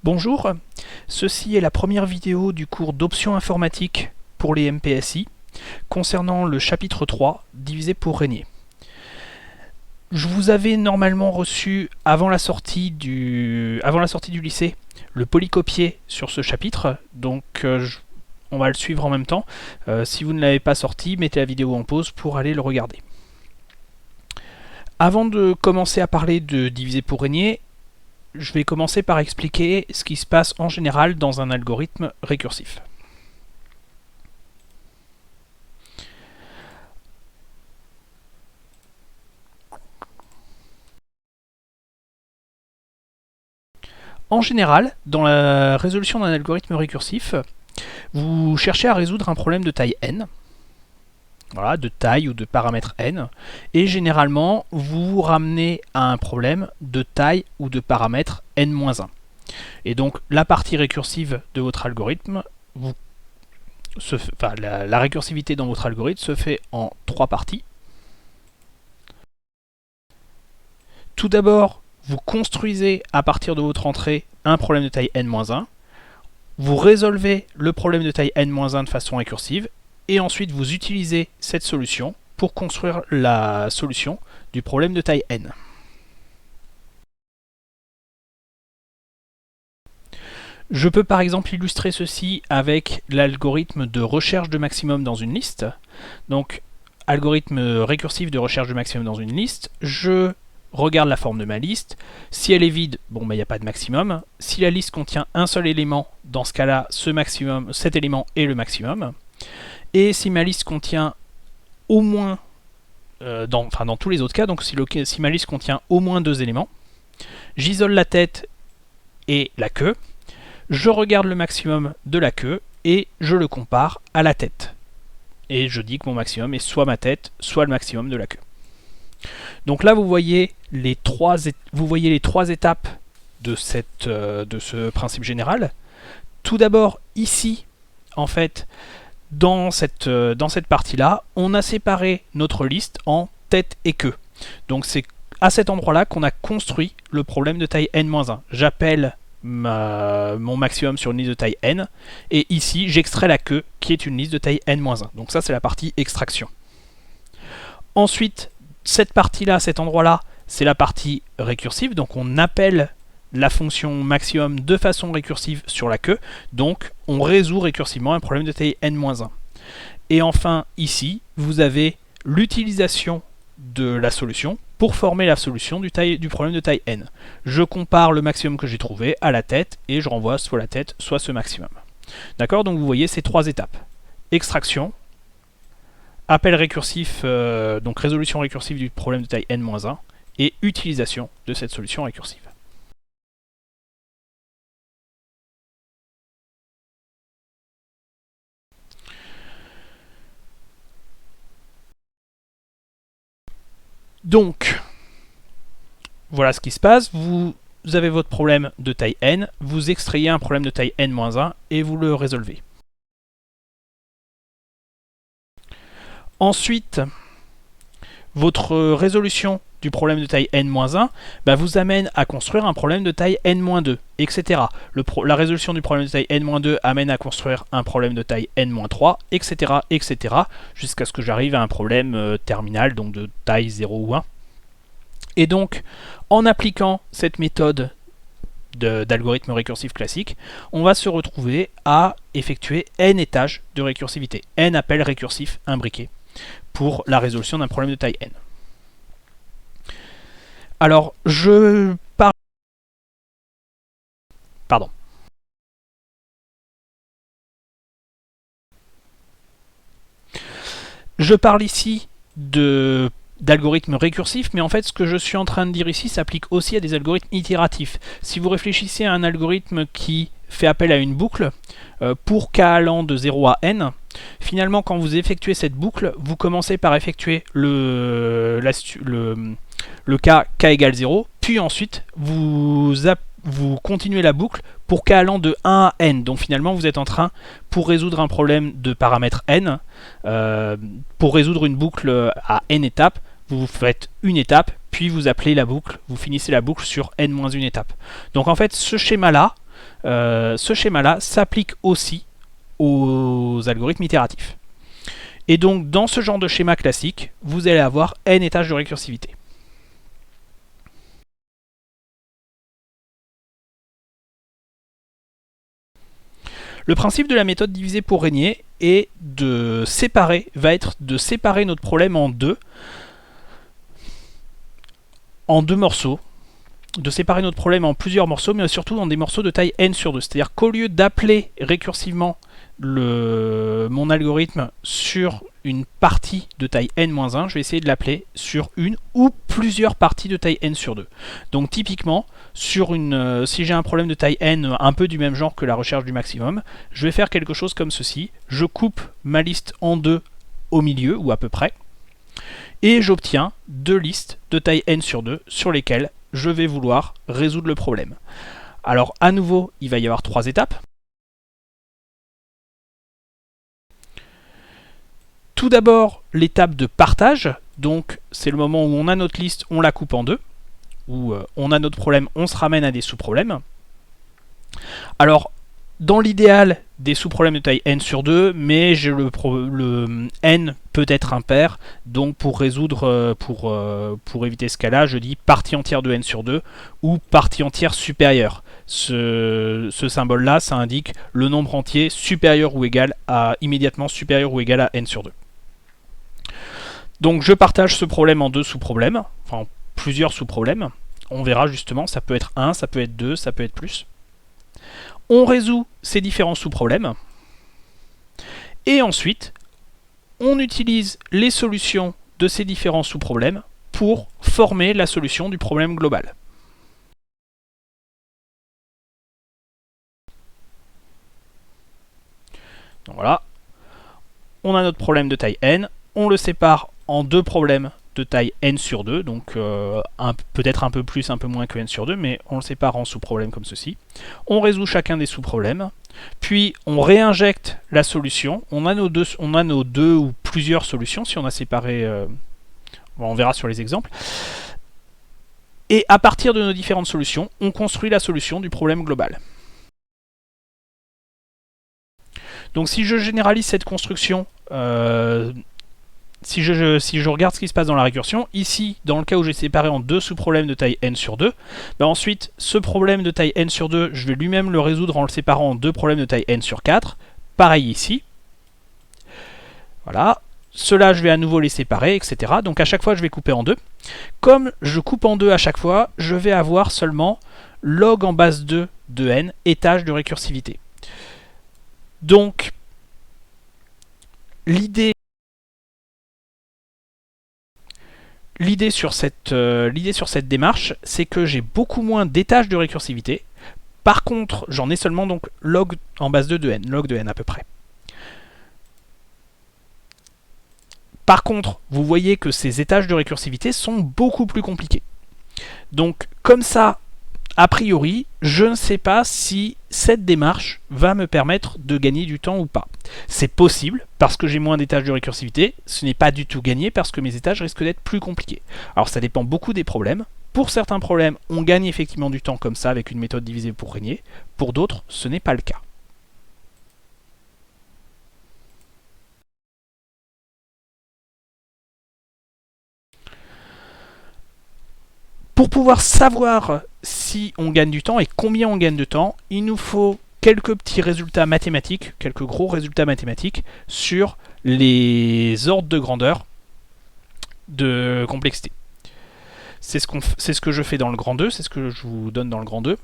Bonjour, ceci est la première vidéo du cours d'options informatiques pour les MPSI concernant le chapitre 3, divisé pour régner. Je vous avais normalement reçu avant la sortie du lycée le polycopier sur ce chapitre, donc on va le suivre en même temps. Si vous ne l'avez pas sorti, mettez la vidéo en pause pour aller le regarder. Avant de commencer à parler de diviser pour régner, je vais commencer par expliquer ce qui se passe en général dans un algorithme récursif. En général, dans la résolution d'un algorithme récursif, vous cherchez à résoudre un problème de taille n, voilà, de taille ou de paramètre n, et généralement vous vous ramenez à un problème de taille ou de paramètre n-1. Et donc la partie récursive de votre algorithme, la récursivité dans votre algorithme se fait en 3 parties. Tout d'abord, vous construisez à partir de votre entrée un problème de taille n-1, vous résolvez le problème de taille n-1 de façon récursive, et ensuite vous utilisez cette solution pour construire la solution du problème de taille n. Je peux par exemple illustrer ceci avec l'algorithme de recherche de maximum dans une liste. Donc, algorithme récursif de recherche de maximum dans une liste, je regarde la forme de ma liste. Si elle est vide, bon, il n'y a pas de maximum. Si la liste contient un seul élément, dans ce cas-là, cet élément est le maximum. Et si ma liste contient au moins, dans tous les autres cas, donc si ma liste contient au moins 2 éléments, j'isole la tête et la queue, je regarde le maximum de la queue et je le compare à la tête. Et je dis que mon maximum est soit ma tête, soit le maximum de la queue. Donc là, vous voyez les trois étapes de ce principe général. Tout d'abord, ici, en fait, dans cette partie-là, on a séparé notre liste en tête et queue. Donc c'est à cet endroit-là qu'on a construit le problème de taille n-1. J'appelle mon maximum sur une liste de taille n, et ici j'extrais la queue qui est une liste de taille n-1. Donc ça c'est la partie extraction. Ensuite, cette partie-là, cet endroit-là, c'est la partie récursive, donc on appelle la fonction maximum de façon récursive sur la queue, donc on résout récursivement un problème de taille n-1. Et enfin, ici, vous avez l'utilisation de la solution pour former la solution du problème de taille n. Je compare le maximum que j'ai trouvé à la tête, et je renvoie soit la tête, soit ce maximum. D'accord? Donc vous voyez ces 3 étapes. Extraction, appel récursif, donc résolution récursive du problème de taille n-1, et utilisation de cette solution récursive. Donc, voilà ce qui se passe. Vous avez votre problème de taille n, vous extrayez un problème de taille n-1 et vous le résolvez. Ensuite, votre résolution du problème de taille n-1 vous amène à construire un problème de taille n-2, etc. La résolution du problème de taille n-2 amène à construire un problème de taille n-3, etc. etc. jusqu'à ce que j'arrive à un problème terminal, donc de taille 0 ou 1. Et donc, en appliquant cette méthode d'algorithme récursif classique, on va se retrouver à effectuer n étages de récursivité, n appels récursifs imbriqués, pour la résolution d'un problème de taille n. Alors, je parle ici d'algorithmes récursifs, mais en fait ce que je suis en train de dire ici s'applique aussi à des algorithmes itératifs. Si vous réfléchissez à un algorithme qui fait appel à une boucle, pour k allant de 0 à n, finalement quand vous effectuez cette boucle, vous commencez par effectuer le cas k égale 0, puis ensuite vous continuez la boucle pour k allant de 1 à n. Donc finalement vous êtes en train, pour résoudre un problème de paramètre n, pour résoudre une boucle à n étapes, vous faites une étape, puis vous appelez la boucle, vous finissez la boucle sur n-1 étape. Donc en fait ce schéma là, ce schéma-là s'applique aussi aux algorithmes itératifs. Et donc, dans ce genre de schéma classique, vous allez avoir n étages de récursivité. Le principe de la méthode divisée pour régner est va être de séparer notre problème en deux morceaux, de séparer notre problème en plusieurs morceaux, mais surtout en des morceaux de taille n sur 2. C'est-à-dire qu'au lieu d'appeler récursivement mon algorithme sur une partie de taille n-1, je vais essayer de l'appeler sur une ou plusieurs parties de taille n sur 2. Donc typiquement, si j'ai un problème de taille n un peu du même genre que la recherche du maximum, je vais faire quelque chose comme ceci. Je coupe ma liste en deux au milieu, ou à peu près, et j'obtiens deux listes de taille n sur 2 sur lesquelles je vais vouloir résoudre le problème. Alors à nouveau, il va y avoir trois étapes. Tout d'abord, l'étape de partage. Donc c'est le moment où on a notre liste, on la coupe en deux. Où on a notre problème, on se ramène à des sous-problèmes. Alors, dans l'idéal, des sous-problèmes de taille n sur 2, mais le n peut être impair, donc pour résoudre, pour éviter ce cas-là, je dis partie entière de n sur 2 ou partie entière supérieure. Ce symbole-là, ça indique le nombre entier supérieur ou égal immédiatement supérieur ou égal à n sur 2. Donc je partage ce problème en deux sous-problèmes, enfin plusieurs sous-problèmes. On verra justement, ça peut être 1, ça peut être 2, ça peut être plus. On résout ces différents sous-problèmes. Et ensuite, on utilise les solutions de ces différents sous-problèmes pour former la solution du problème global. Donc voilà, on a notre problème de taille n, on le sépare en deux problèmes de taille n sur 2, donc peut-être un peu plus, un peu moins que n sur 2, mais on le sépare en sous-problèmes comme ceci. On résout chacun des sous-problèmes, puis on réinjecte la solution. On a nos deux ou plusieurs solutions, si on a séparé, on verra sur les exemples. Et à partir de nos différentes solutions, on construit la solution du problème global. Donc si je généralise cette construction, si je regarde ce qui se passe dans la récursion, ici, dans le cas où j'ai séparé en deux sous-problèmes de taille n sur 2, ensuite, ce problème de taille n sur 2, je vais lui-même le résoudre en le séparant en deux problèmes de taille n sur 4. Pareil ici. Voilà. Ceux-là, je vais à nouveau les séparer, etc. Donc à chaque fois, je vais couper en deux. Comme je coupe en deux à chaque fois, je vais avoir seulement log en base 2 de n, étage de récursivité. Donc, l'idée sur cette démarche, c'est que j'ai beaucoup moins d'étages de récursivité. Par contre, j'en ai seulement donc log en base 2 de n, log de n à peu près. Par contre, vous voyez que ces étages de récursivité sont beaucoup plus compliqués. Donc, comme ça, a priori, je ne sais pas si cette démarche va me permettre de gagner du temps ou pas. C'est possible, parce que j'ai moins d'étages de récursivité. Ce n'est pas du tout gagné, parce que mes étages risquent d'être plus compliqués. Alors ça dépend beaucoup des problèmes. Pour certains problèmes, on gagne effectivement du temps comme ça, avec une méthode divisée pour régner. Pour d'autres, ce n'est pas le cas. Pour pouvoir savoir si on gagne du temps et combien on gagne de temps, il nous faut quelques petits résultats mathématiques, quelques gros résultats mathématiques sur les ordres de grandeur de complexité. C'est ce que je fais dans le grand 2, c'est ce que je vous donne dans le grand 2.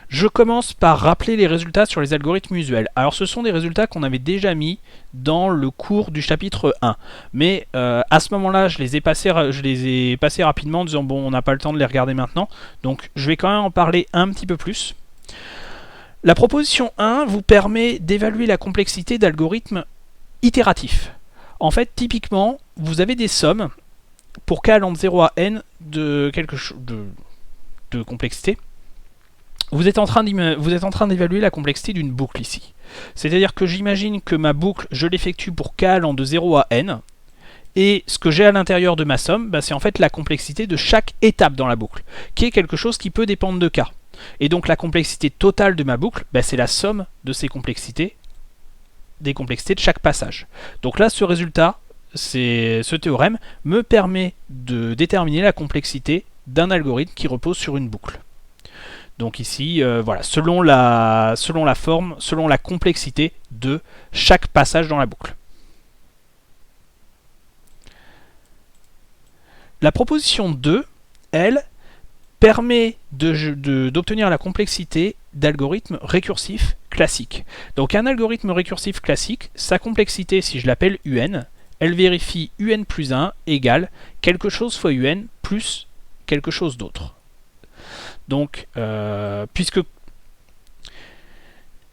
Je commence par rappeler les résultats sur les algorithmes usuels. Alors ce sont des résultats qu'on avait déjà mis dans le cours du chapitre 1. Mais à ce moment-là, je les ai passés rapidement en disant bon, on n'a pas le temps de les regarder maintenant. Donc je vais quand même en parler un petit peu plus. La proposition 1 vous permet d'évaluer la complexité d'algorithmes itératifs. En fait, typiquement, vous avez des sommes pour k allant de 0 à n de quelque chose de complexité. Vous êtes en train d'évaluer la complexité d'une boucle ici. C'est-à-dire que j'imagine que ma boucle, je l'effectue pour k allant de 0 à n. Et ce que j'ai à l'intérieur de ma somme, c'est en fait la complexité de chaque étape dans la boucle, qui est quelque chose qui peut dépendre de k. Et donc la complexité totale de ma boucle, bah, c'est la somme de ces complexités, des complexités de chaque passage. Donc là, ce résultat, ce théorème, me permet de déterminer la complexité d'un algorithme qui repose sur une boucle. Donc ici, voilà, selon la forme, selon la complexité de chaque passage dans la boucle. La proposition 2, elle, permet d'obtenir la complexité d'algorithmes récursifs classiques. Donc un algorithme récursif classique, sa complexité, si je l'appelle UN, elle vérifie UN plus 1 égale quelque chose fois UN plus quelque chose d'autre. Donc, puisque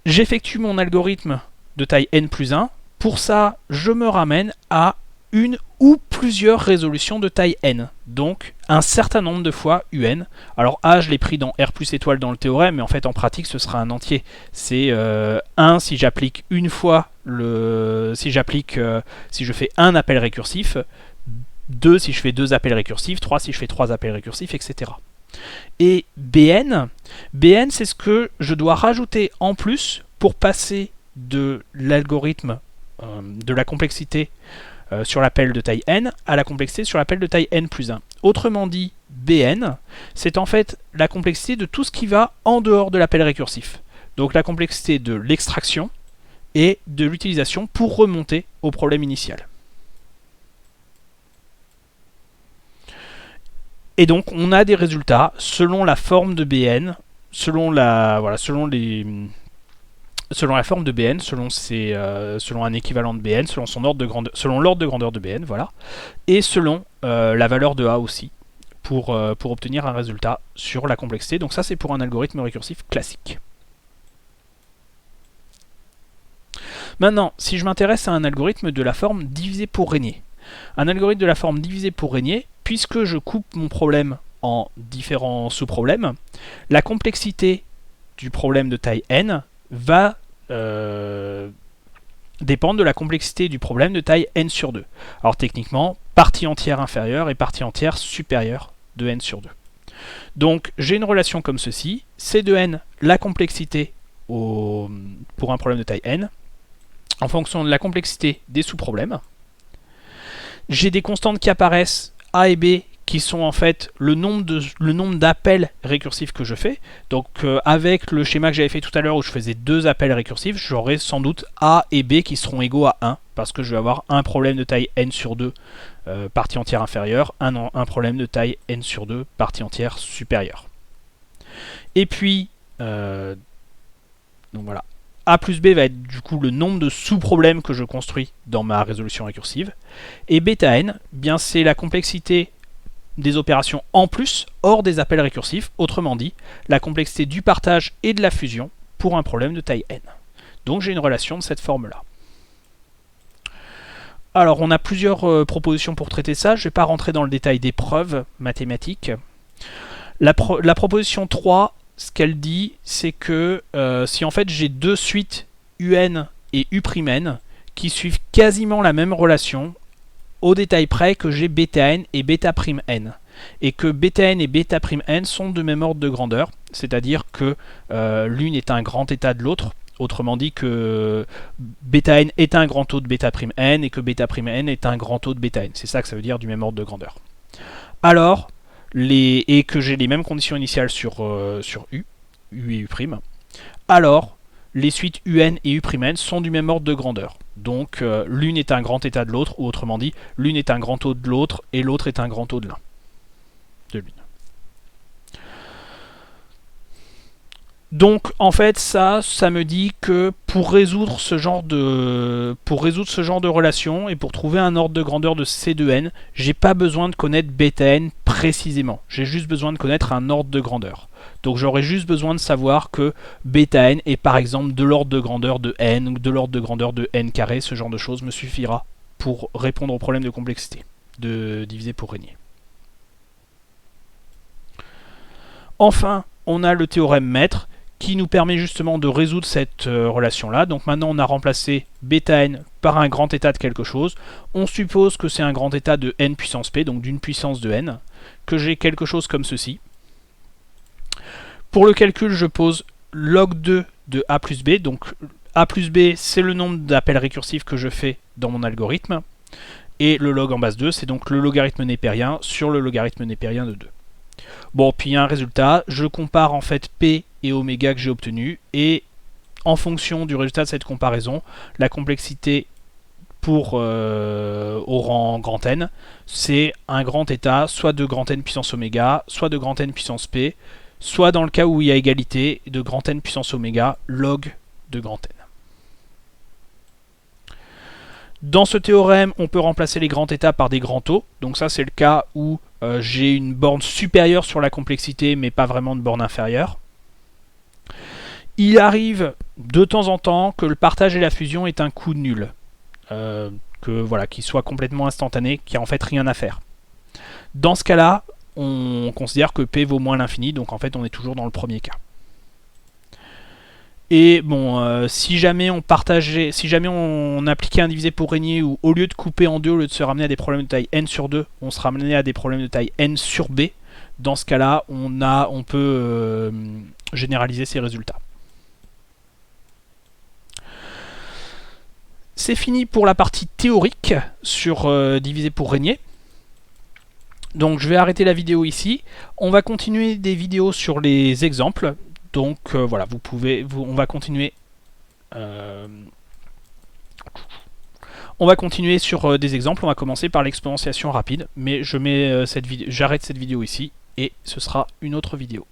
j'effectue mon algorithme de taille n plus 1, pour ça, je me ramène à une ou plusieurs résolutions de taille n. Donc, un certain nombre de fois UN. Alors A, je l'ai pris dans R plus étoile dans le théorème, mais en fait, en pratique, ce sera un entier. C'est 1 si j'applique une fois si je fais un appel récursif, 2 si je fais 2 appels récursifs, 3 si je fais 3 appels récursifs, etc. Et BN, c'est ce que je dois rajouter en plus pour passer de l'algorithme de la complexité sur l'appel de taille n à la complexité sur l'appel de taille n plus 1. Autrement dit, BN, c'est en fait la complexité de tout ce qui va en dehors de l'appel récursif. Donc la complexité de l'extraction et de l'utilisation pour remonter au problème initial. Et donc on a des résultats selon la forme de BN, selon la forme de BN, selon un équivalent de BN, selon l'ordre de grandeur de BN, voilà, et selon la valeur de A aussi, pour obtenir un résultat sur la complexité. Donc ça c'est pour un algorithme récursif classique. Maintenant, si je m'intéresse à un algorithme de la forme divisé pour régner. Un algorithme de la forme divisé pour régner, puisque je coupe mon problème en différents sous-problèmes, la complexité du problème de taille n va dépendre de la complexité du problème de taille n sur 2. Alors techniquement, partie entière inférieure et partie entière supérieure de n sur 2. Donc j'ai une relation comme ceci, C de n, la complexité pour un problème de taille n, en fonction de la complexité des sous-problèmes. J'ai des constantes qui apparaissent, A et B, qui sont en fait le nombre d'appels récursifs que je fais. Donc avec le schéma que j'avais fait tout à l'heure où je faisais 2 appels récursifs, j'aurai sans doute A et B qui seront égaux à 1, parce que je vais avoir un problème de taille n sur 2, partie entière inférieure, un problème de taille n sur 2, partie entière supérieure. Et puis, donc voilà, A plus B va être du coup le nombre de sous-problèmes que je construis dans ma résolution récursive. Et bêta n, bien c'est la complexité des opérations en plus, hors des appels récursifs, autrement dit, la complexité du partage et de la fusion pour un problème de taille n. Donc j'ai une relation de cette forme-là. Alors on a plusieurs propositions pour traiter ça, je ne vais pas rentrer dans le détail des preuves mathématiques. La proposition 3, ce qu'elle dit, c'est que si en fait j'ai deux suites UN et U'N qui suivent quasiment la même relation, au détail près que j'ai βn et β'N, et que βn et β'N sont de même ordre de grandeur, c'est-à-dire que l'une est un grand état de l'autre, autrement dit que βn est un grand taux de β'N et que β'N est un grand taux de βn, c'est ça que ça veut dire du même ordre de grandeur. Alors, et que j'ai les mêmes conditions initiales sur U et U', alors les suites UN et U'N sont du même ordre de grandeur. Donc l'une est un grand état de l'autre, ou autrement dit, l'une est un grand taux de l'autre et l'autre est un grand taux de l'un. De l'une. Donc en fait ça me dit que pour résoudre ce genre de relation et pour trouver un ordre de grandeur de C de n, j'ai pas besoin de connaître βn précisément. J'ai juste besoin de connaître un ordre de grandeur. Donc j'aurais juste besoin de savoir que βn est par exemple de l'ordre de grandeur de n ou de l'ordre de grandeur de n carré, ce genre de choses me suffira pour répondre au problème de complexité, de diviser pour régner. Enfin, on a le théorème maître qui nous permet justement de résoudre cette relation-là. Donc maintenant on a remplacé βn par un grand état de quelque chose. On suppose que c'est un grand état de n puissance p, donc d'une puissance de n, que j'ai quelque chose comme ceci. Pour le calcul, je pose log2 de a plus b. Donc a plus b, c'est le nombre d'appels récursifs que je fais dans mon algorithme. Et le log en base 2, c'est donc le logarithme népérien sur le logarithme népérien de 2. Bon, puis il y a un résultat. Je compare en fait p et oméga que j'ai obtenu. Et en fonction du résultat de cette comparaison, la complexité pour au rang grand N, c'est un grand état, soit de grand N puissance oméga, soit de grand N puissance p, soit dans le cas où il y a égalité, de grand N puissance oméga, log de grand N. Dans ce théorème, on peut remplacer les grands états par des grands taux. Donc ça, c'est le cas où j'ai une borne supérieure sur la complexité, mais pas vraiment de borne inférieure. Il arrive de temps en temps que le partage et la fusion est un coût nul. Qu'il soit complètement instantané, qu'il n'y a en fait rien à faire. Dans ce cas-là, on considère que P vaut moins l'infini, donc en fait on est toujours dans le premier cas. Et bon, si jamais on appliquait un divisé pour régner, où au lieu de couper en deux, au lieu de se ramener à des problèmes de taille n sur 2, on se ramenait à des problèmes de taille n sur b, dans ce cas-là, on peut généraliser ces résultats. C'est fini pour la partie théorique sur diviser pour régner. Donc je vais arrêter la vidéo ici. On va continuer des vidéos sur les exemples. Donc voilà, on va continuer. On va continuer sur des exemples. On va commencer par l'exponentiation rapide, mais j'arrête cette vidéo ici et ce sera une autre vidéo.